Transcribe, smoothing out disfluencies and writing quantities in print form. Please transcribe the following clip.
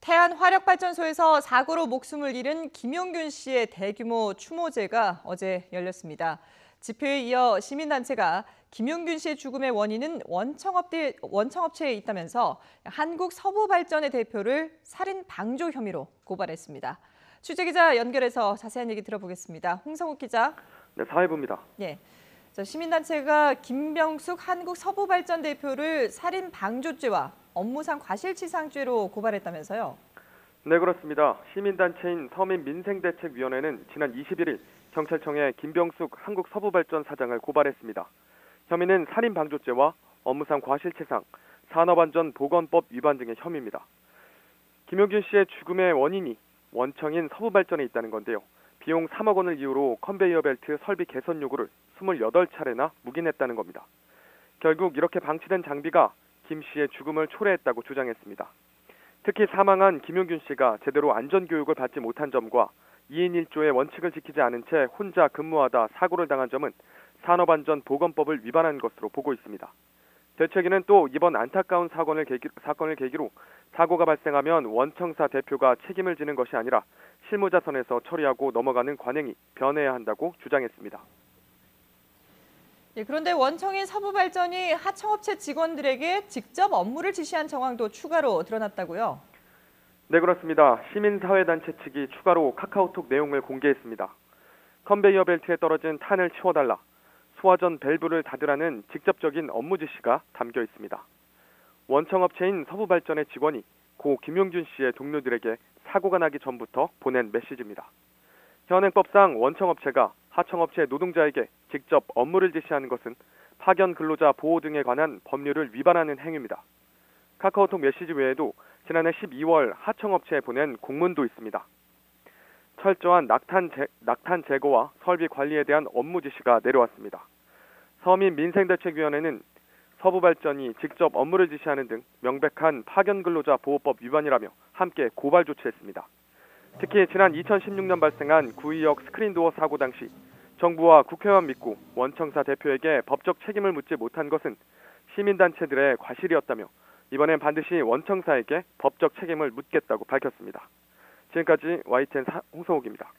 태안 화력발전소에서 사고로 목숨을 잃은 김용균 씨의 대규모 추모제가 어제 열렸습니다. 집회에 이어 시민단체가 김용균 씨의 죽음의 원인은 원청업체에 있다면서 한국서부발전의 대표를 살인 방조 혐의로 고발했습니다. 취재기자 연결해서 자세한 얘기 들어보겠습니다. 홍성욱 기자. 네, 사회부입니다. 예. 시민단체가 김병숙 한국서부발전 대표를 살인 방조죄와 업무상 과실치상죄로 고발했다면서요? 네, 그렇습니다. 시민단체인 서민민생대책위원회는 지난 21일 경찰청에 김병숙 한국서부발전 사장을 고발했습니다. 혐의는 살인방조죄와 업무상 과실치상, 산업안전보건법 위반 등의 혐의입니다. 김용균 씨의 죽음의 원인이 원청인 서부발전에 있다는 건데요. 비용 3억 원을 이유로 컨베이어 벨트 설비 개선 요구를 28차례나 묵인했다는 겁니다. 결국 이렇게 방치된 장비가 김 씨의 죽음을 초래했다고 주장했습니다. 특히 사망한 김용균 씨가 제대로 안전교육을 받지 못한 점과 2인 1조의 원칙을 지키지 않은 채 혼자 근무하다 사고를 당한 점은 산업안전보건법을 위반한 것으로 보고 있습니다. 대책위는 또 이번 안타까운 사건을 계기로 사고가 발생하면 원청사 대표가 책임을 지는 것이 아니라 실무자 선에서 처리하고 넘어가는 관행이 변해야 한다고 주장했습니다. 그런데 원청인 서부발전이 하청업체 직원들에게 직접 업무를 지시한 정황도 추가로 드러났다고요? 네, 그렇습니다. 시민사회단체 측이 추가로 카카오톡 내용을 공개했습니다. 컨베이어 벨트에 떨어진 탄을 치워달라, 소화전 밸브를 닫으라는 직접적인 업무 지시가 담겨 있습니다. 원청업체인 서부발전의 직원이 고 김용균 씨의 동료들에게 사고가 나기 전부터 보낸 메시지입니다. 현행법상 원청업체가 하청업체 노동자에게 직접 업무를 지시하는 것은 파견 근로자 보호 등에 관한 법률을 위반하는 행위입니다. 카카오톡 메시지 외에도 지난해 12월 하청업체에 보낸 공문도 있습니다. 철저한 낙탄 제거와 설비 관리에 대한 업무 지시가 내려왔습니다. 서민민생대책위원회는 서부발전이 직접 업무를 지시하는 등 명백한 파견 근로자 보호법 위반이라며 함께 고발 조치했습니다. 특히 지난 2016년 발생한 구의역 스크린도어 사고 당시 정부와 국회만 믿고 원청사 대표에게 법적 책임을 묻지 못한 것은 시민단체들의 과실이었다며 이번엔 반드시 원청사에게 법적 책임을 묻겠다고 밝혔습니다. 지금까지 YTN 홍성욱입니다.